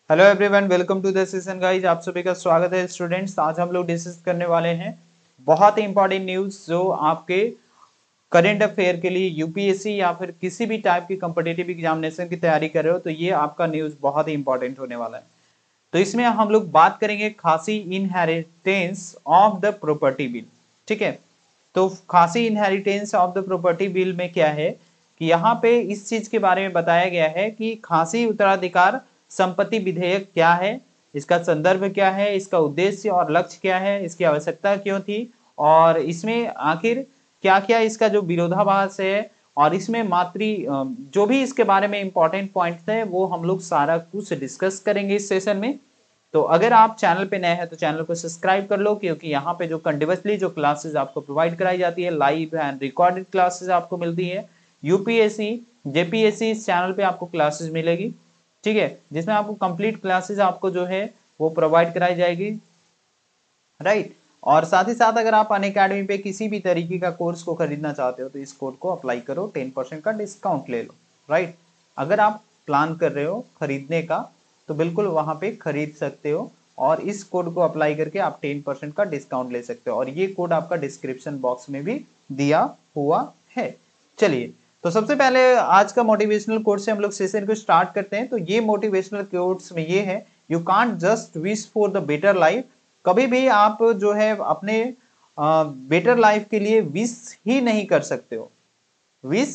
Hello everyone, welcome to the session guys. आप सभी का स्वागत है स्टूडेंट्स। आज हम लोग डिस्कस करने वाले हैं बहुत ही इंपॉर्टेंट न्यूज़ जो आपके करंट अफेयर के लिए यूपीएससी या फिर किसी भी टाइप की कॉम्पिटिटिव एग्जामिनेशन की तैयारी कर रहे हो तो ये आपका न्यूज़ बहुत ही इंपॉर्टेंट होने वाला है। तो इसमें हम लोग बात करेंगे खासी inheritance of the property bill. ठीक है, तो खासी inheritance of the property bill में क्या है कि यहाँ पे इस चीज के बारे में बताया गया है कि खासी उत्तराधिकार संपत्ति विधेयक क्या है, इसका संदर्भ क्या है, इसका उद्देश्य और लक्ष्य क्या है, इसकी आवश्यकता क्यों थी और इसमें आखिर क्या क्या इसका जो विरोधाभास है और इसमें जो भी इसके बारे में इंपॉर्टेंट पॉइंट्स है वो हम लोग सारा कुछ डिस्कस करेंगे इस सेशन में। तो अगर आप चैनल पे नए हैं तो चैनल को सब्सक्राइब कर लो, क्योंकि यहाँ पे जो कंटिन्यूअसली जो क्लासेस आपको प्रोवाइड कराई जाती है, लाइव एंड रिकॉर्डेड क्लासेस आपको मिलती है। यूपीएससी जेपीएससी इस चैनल पे आपको क्लासेस मिलेगी, ठीक है, जिसमें आपको कंप्लीट क्लासेस आपको जो है वो प्रोवाइड कराई जाएगी, राइट। और साथ ही साथ अगर आप अनअकैडमी पे किसी भी तरीके का कोर्स को खरीदना चाहते हो तो इस कोड को अप्लाई करो, 10% का डिस्काउंट ले लो, राइट। अगर आप प्लान कर रहे हो खरीदने का तो बिल्कुल वहां पे खरीद सकते हो और इस कोड को अप्लाई करके आप 10% का डिस्काउंट ले सकते हो और ये कोड आपका डिस्क्रिप्शन बॉक्स में भी दिया हुआ है। चलिए, तो सबसे पहले आज का मोटिवेशनल कोट से हम लोग सेशन को स्टार्ट करते हैं। तो ये मोटिवेशनल कोट्स में ये है, you can't just wish for the better life. कभी भी आप जो है अपने बेटर लाइफ के लिए विश ही नहीं कर सकते हो। विश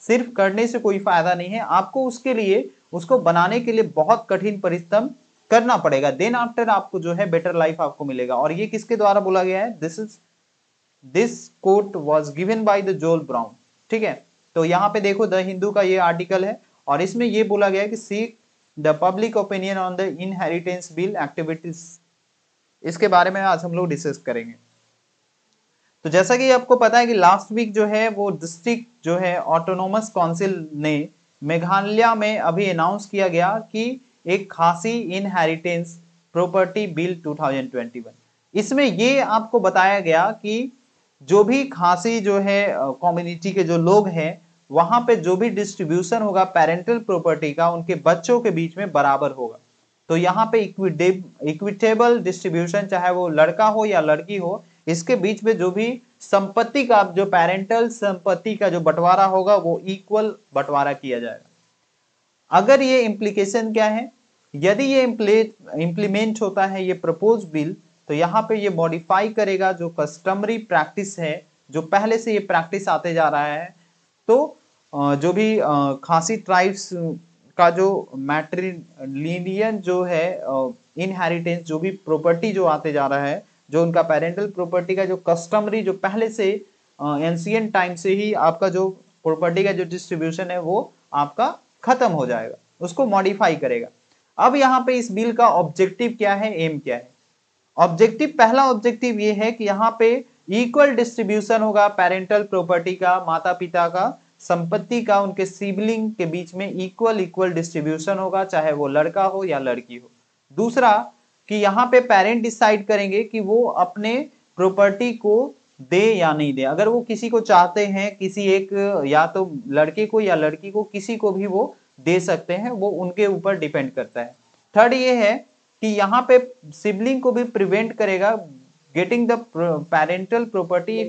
सिर्फ करने से कोई फायदा नहीं है, आपको उसके लिए उसको बनाने के लिए बहुत कठिन परिश्रम करना पड़ेगा, देन आफ्टर आपको जो है बेटर लाइफ आपको मिलेगा। और ये किसके द्वारा बोला गया है? This quote was given by the जोल ब्राउन। ठीक है, तो यहाँ पे देखो द हिंदू का ये आर्टिकल है और इसमें ये बोला गया है कि seek the public opinion on the inheritance bill activities, इसके बारे में आज हम लोग डिस्कस करेंगे। तो जैसा कि आपको पता है कि लास्ट वीक जो है वो डिस्ट्रिक्ट जो है ऑटोनोमस काउंसिल ने मेघालय में अभी अनाउंस किया गया कि एक खासी इनहेरिटेंस प्रॉपर्टी बिल 2021, इसमें ये आपको बताया गया कि जो भी खासी जो है कम्युनिटी के जो लोग हैं वहां पे जो भी डिस्ट्रीब्यूशन होगा पेरेंटल प्रॉपर्टी का उनके बच्चों के बीच में बराबर होगा। तो यहाँ पे इक्विटेबल डिस्ट्रीब्यूशन, चाहे वो लड़का हो या लड़की हो, इसके बीच में जो भी संपत्ति का जो पेरेंटल संपत्ति का जो बंटवारा होगा वो इक्वल बंटवारा किया जाएगा। अगर ये इम्प्लीकेशन क्या है, यदि ये इम्प्लीमेंट होता है ये प्रपोज बिल, तो यहाँ पे ये मॉडिफाई करेगा जो कस्टमरी प्रैक्टिस है, जो पहले से ये प्रैक्टिस आते जा रहा है। तो जो भी खासी ट्राइब्स का जो मैट्रिलिनियन जो है इनहेरिटेंस, जो भी प्रॉपर्टी जो आते जा रहा है, जो उनका पेरेंटल प्रॉपर्टी का जो कस्टमरी जो पहले से एंशियंट टाइम से ही आपका जो प्रॉपर्टी का जो डिस्ट्रीब्यूशन है वो आपका खत्म हो जाएगा, उसको मॉडिफाई करेगा। अब यहाँ पे इस बिल का ऑब्जेक्टिव क्या है, एम क्या है? ऑब्जेक्टिव, पहला ऑब्जेक्टिव ये है कि यहाँ पे इक्वल डिस्ट्रीब्यूशन होगा पेरेंटल प्रॉपर्टी का, माता पिता का संपत्ति का, उनके सिबलिंग के बीच में इक्वल इक्वल डिस्ट्रीब्यूशन होगा, चाहे वो लड़का हो या लड़की हो। दूसरा कि यहाँ पे पेरेंट डिसाइड करेंगे कि वो अपने प्रॉपर्टी को दे या नहीं दे। अगर वो किसी को चाहते हैं, किसी एक, या तो लड़के को या लड़की को, किसी को भी वो दे सकते हैं, वो उनके ऊपर डिपेंड करता है। थर्ड ये है कि यहाँ पे सिबलिंग को भी प्रिवेंट करेगा getting the parental property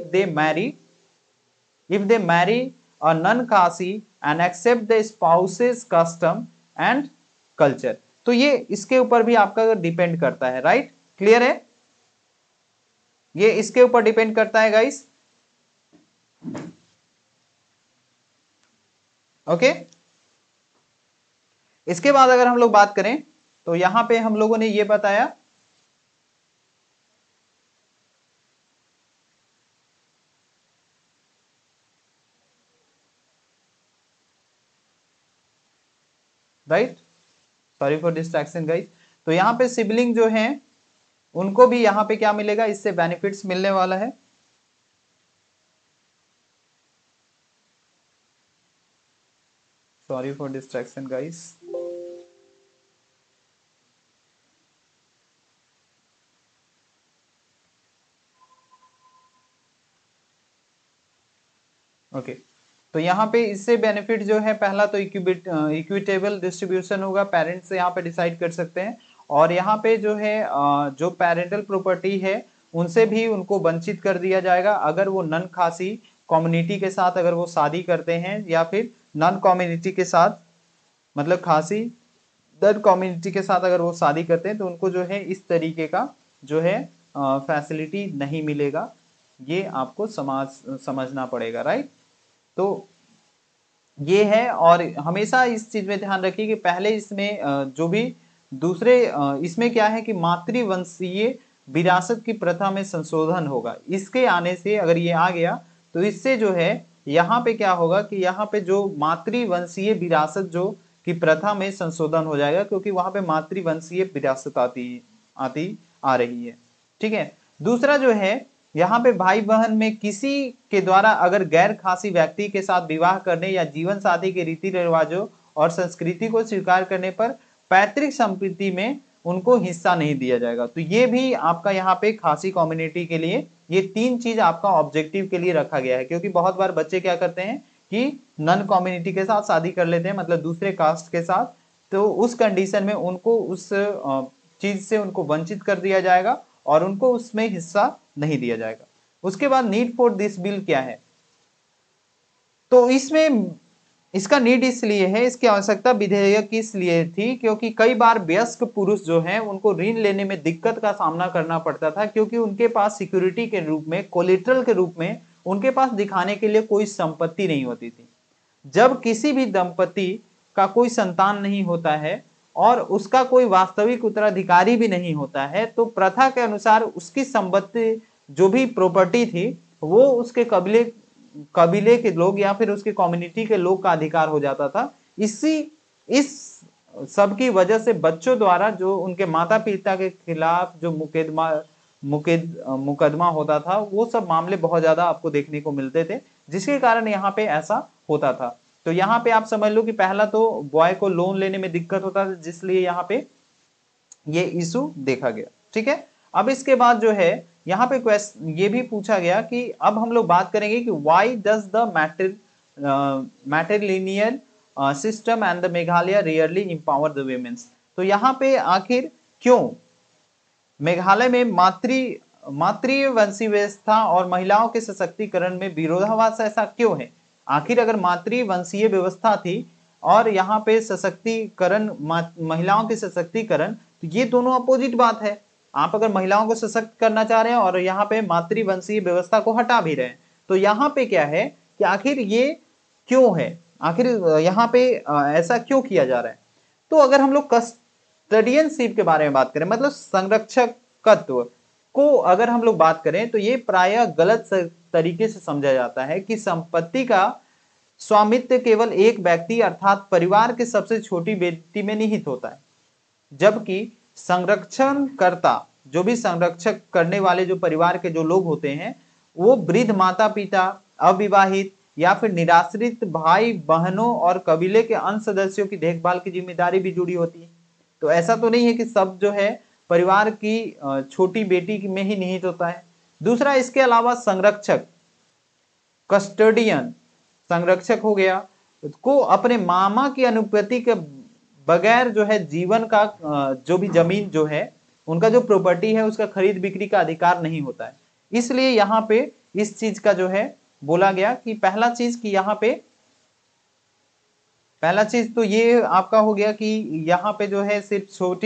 if they marry a non-Kasi and accept the spouse's custom and culture। तो ये इसके ऊपर भी आपका डिपेंड करता है, राइट? क्लियर है? ये इसके ऊपर डिपेंड करता है गाइस, ओके। इसके बाद अगर हम लोग बात करें तो यहां पे हम लोगों ने ये बताया, right, sorry for distraction guys. तो यहाँ पे सिबलिंग जो है उनको भी यहाँ पे क्या मिलेगा, इससे बेनिफिट्स मिलने वाला है। Sorry for distraction guys. Okay, तो यहाँ पे इससे बेनिफिट जो है, पहला तो इक्विटेबल डिस्ट्रीब्यूशन होगा, पेरेंट्स यहाँ पे डिसाइड कर सकते हैं। और यहाँ पे जो है जो पेरेंटल प्रॉपर्टी है उनसे भी उनको वंचित कर दिया जाएगा अगर वो नन खासी कम्युनिटी के साथ अगर वो शादी करते हैं, या फिर नन कम्युनिटी के साथ, मतलब खासी दर कम्युनिटी के साथ अगर वो शादी करते हैं तो उनको जो है इस तरीके का जो है फैसिलिटी नहीं मिलेगा। ये आपको समझना पड़ेगा, राइट। तो ये है, और हमेशा इस चीज में ध्यान रखिए कि पहले इसमें जो भी दूसरे इसमें क्या है कि मातृवंशीय विरासत की प्रथा में संशोधन होगा। इसके आने से अगर ये आ गया तो इससे जो है यहाँ पे क्या होगा कि यहाँ पे जो मातृवंशीय विरासत जो की प्रथा में संशोधन हो जाएगा, क्योंकि वहां पे मातृवंशीय विरासत आती आ रही है। ठीक है। दूसरा जो है यहाँ पे भाई बहन में किसी के द्वारा अगर गैर खासी व्यक्ति के साथ विवाह करने या जीवन साथी के रीति रिवाजों और संस्कृति को स्वीकार करने पर पैतृक संपत्ति में उनको हिस्सा नहीं दिया जाएगा। तो ये भी आपका यहाँ पे खासी कम्युनिटी के लिए ये तीन चीज आपका ऑब्जेक्टिव के लिए रखा गया है, क्योंकि बहुत बार बच्चे क्या करते हैं कि नन कम्युनिटी के साथ शादी कर लेते हैं, मतलब दूसरे कास्ट के साथ। तो उस कंडीशन में उनको उस चीज से उनको वंचित कर दिया जाएगा और उनको उसमें हिस्सा नहीं दिया जाएगा। उसके बाद नीड फॉर दिस बिल क्या है, तो इसमें इसका नीड इसलिए है, इसकी आवश्यकता विधेयक इसलिए थी क्योंकि कई बार वयस्क पुरुष जो हैं उनको ऋण लेने में दिक्कत का सामना करना पड़ता था, क्योंकि उनके पास सिक्योरिटी के रूप में, कोलेटरल के रूप में उनके पास दिखाने के लिए कोई संपत्ति नहीं होती थी। जब किसी भी दंपति का कोई संतान नहीं होता है और उसका कोई वास्तविक उत्तराधिकारी भी नहीं होता है, तो प्रथा के अनुसार उसकी संपत्ति जो भी प्रॉपर्टी थी वो उसके कबीले के लोग या फिर उसके कम्युनिटी के लोग का अधिकार हो जाता था। इस सब की वजह से बच्चों द्वारा जो उनके माता पिता के खिलाफ जो मुकदमा होता था, वो सब मामले बहुत ज्यादा आपको देखने को मिलते थे, जिसके कारण यहाँ पे ऐसा होता था। तो यहाँ पे आप समझ लो कि पहला तो बॉय को लोन लेने में दिक्कत होता था, जिसलिए यहाँ पे ये इशू देखा गया। ठीक है। अब इसके बाद जो है यहाँ पे क्वेश्चन ये भी पूछा गया कि अब हम लोग बात करेंगे कि why does the matrilineal system and the Meghalaya really empower the womens. तो यहाँ पे आखिर क्यों मेघालय में मातृवंशीय व्यवस्था और महिलाओं के सशक्तिकरण में विरोधाभास ऐसा क्यों है? आखिर अगर मातृवंशीय व्यवस्था थी और यहाँ पे सशक्तिकरण, महिलाओं के सशक्तिकरण, तो ये दोनों अपोजिट बात है। आप अगर महिलाओं को सशक्त करना चाह रहे हैं और यहाँ पे मातृवंशीय व्यवस्था को हटा भी रहे हैं, तो यहाँ पे क्या है कि आखिर ये क्यों है, आखिर यहाँ पे ऐसा क्यों किया जा रहा है? तो अगर हम लोग कस्टडियनशिप के बारे में बात करें, मतलब संरक्षकत्व को अगर हम लोग बात करें, तो ये प्रायः गलत तरीके से समझा जाता है कि संपत्ति का स्वामित्व केवल एक व्यक्ति अर्थात परिवार के सबसे छोटी बेटी में निहित होता है, जबकि संरक्षणकर्ता, जो भी संरक्षक करने वाले जो परिवार के जो लोग होते हैं, वो वृद्ध माता पिता, अविवाहित या फिर निराश्रित भाई बहनों और कबीले के अन्य सदस्यों की देखभाल की जिम्मेदारी भी जुड़ी होती है। तो ऐसा तो नहीं है कि सब जो है परिवार की छोटी बेटी में ही निहित होता है। दूसरा, इसके अलावा संरक्षक, कस्टोडियन, संरक्षक हो गया, को अपने मामा की अनुपस्थिति के बगैर जो है जीवन का जो भी जमीन जो है उनका जो प्रॉपर्टी है उसका खरीद बिक्री का अधिकार नहीं होता है। इसलिए यहाँ पे इस चीज का जो है बोला गया कि पहला चीज कि यहाँ पे पहला चीज तो ये आपका हो गया कि यहाँ पे जो है सिर्फ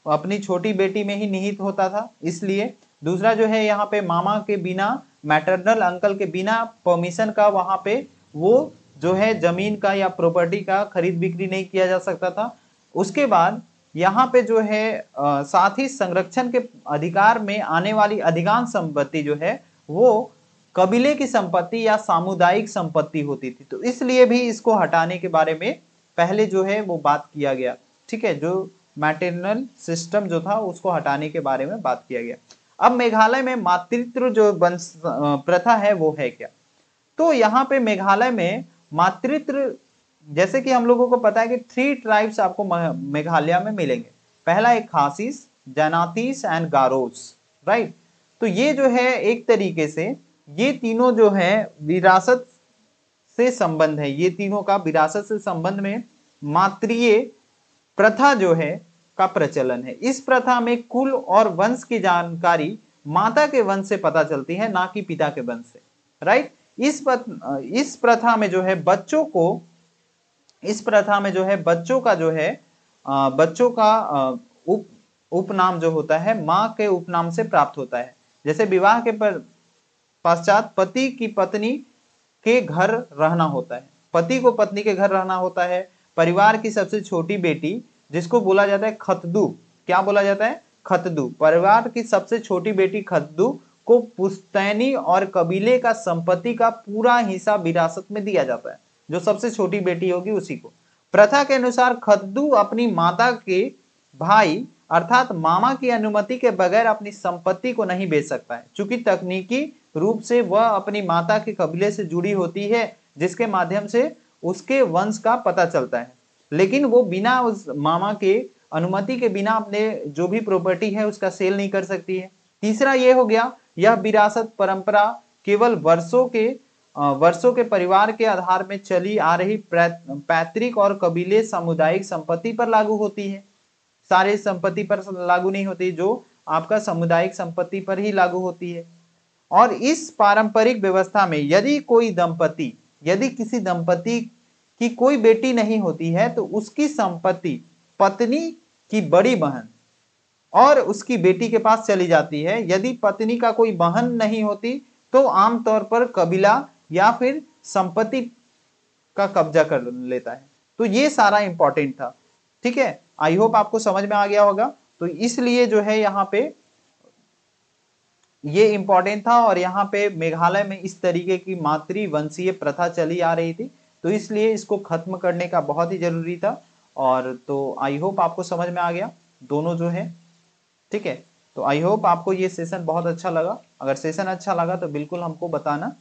अपनी छोटी बेटी में ही निहित होता था, इसलिए। दूसरा जो है यहाँ पे मामा के बिना, मैटरनल अंकल के बिना परमिशन का वहां पे वो जो है जमीन का या प्रॉपर्टी का खरीद बिक्री नहीं किया जा सकता था। उसके बाद यहाँ पे जो है साथ ही संरक्षण के अधिकार में आने वाली अधिकांश संपत्ति जो है वो कबीले की संपत्ति या सामुदायिक संपत्ति होती थी, तो इसलिए भी इसको हटाने के बारे में पहले जो है वो बात किया गया। ठीक है, जो मैटरनल सिस्टम जो था उसको हटाने के बारे में बात किया गया। अब मेघालय में मातृत्व जो वंश प्रथा है वो है क्या? तो यहाँ पे मेघालय में मातृत्व, जैसे कि हम लोगों को पता है कि 3 ट्राइब्स आपको मेघालय में मिलेंगे। पहला एक खासीस, जनातीस एंड गारोस, राइट। तो ये जो है एक तरीके से ये तीनों जो है विरासत से संबंध है, ये तीनों का विरासत से संबंध में मातृय प्रथा जो है का प्रचलन है। इस प्रथा में कुल और वंश की जानकारी माता के वंश से पता चलती है, ना कि पिता के वंश से, राइट। इस प्रथा में जो है बच्चों को, इस प्रथा में जो है बच्चों का जो है बच्चों का उपनाम जो होता है माँ के उपनाम से प्राप्त होता है। जैसे विवाह के पश्चात पति की पत्नी के घर रहना होता है, पति को पत्नी के घर रहना होता है। परिवार की सबसे छोटी बेटी जिसको बोला जाता है खतदू, क्या बोला जाता है? खतदू। परिवार की सबसे छोटी बेटी खतदू को पुश्तैनी और कबीले का संपत्ति का पूरा हिस्सा विरासत में दिया जाता है, जो सबसे छोटी बेटी होगी उसी को। प्रथा के अनुसार खतदू अपनी माता के भाई अर्थात मामा की अनुमति के बगैर अपनी संपत्ति को नहीं बेच सकता है, क्योंकि तकनीकी रूप से वह अपनी माता के कबीले से जुड़ी होती है, जिसके माध्यम से उसके वंश का पता चलता है। लेकिन वो बिना उस मामा के अनुमति के बिना अपने जो भी प्रॉपर्टी है उसका सेल नहीं कर सकती है। तीसरा ये हो गया, यह विरासत परंपरा केवल वर्षों के परिवार के आधार में चली आ रही पैतृक और कबीले सामुदायिक संपत्ति पर लागू होती है, सारे संपत्ति पर लागू नहीं होती, जो आपका सामुदायिक संपत्ति पर ही लागू होती है। और इस पारंपरिक व्यवस्था में यदि किसी दंपति की कोई बेटी नहीं होती है तो उसकी संपत्ति पत्नी की बड़ी बहन और उसकी बेटी के पास चली जाती है। यदि पत्नी का कोई बहन नहीं होती तो आमतौर पर कबीला या फिर संपत्ति का कब्जा कर लेता है। तो ये सारा इंपॉर्टेंट था, ठीक है। आई होप आपको समझ में आ गया होगा। तो इसलिए जो है यहाँ पे ये इंपॉर्टेंट था, और यहाँ पे मेघालय में इस तरीके की मातृवंशीय प्रथा चली आ रही थी, तो इसलिए इसको खत्म करने का बहुत ही जरूरी था। और तो आई होप आपको समझ में आ गया दोनों जो है, ठीक है। तो आई होप आपको ये सेशन बहुत अच्छा लगा। अगर सेशन अच्छा लगा तो बिल्कुल हमको बताना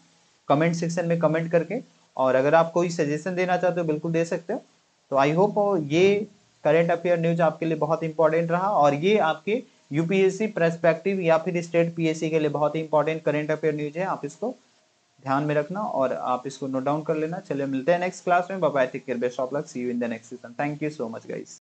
कमेंट सेक्शन में कमेंट करके, और अगर आप कोई सजेशन देना चाहते हो बिल्कुल दे सकते हो। तो आई होप ये करंट अफेयर न्यूज आपके लिए बहुत इंपॉर्टेंट रहा, और ये आपके यूपीएससी पर्सपेक्टिव या फिर स्टेट पीएससी के लिए बहुत ही इंपॉर्टेंट करंट अफेयर न्यूज है। आप इसको ध्यान में रखना और आप इसको नोट डाउन कर लेना। चलिए मिलते हैं नेक्स्ट क्लास में। Bye bye, take care, best of luck, see you in the next session. Thank you so much guys.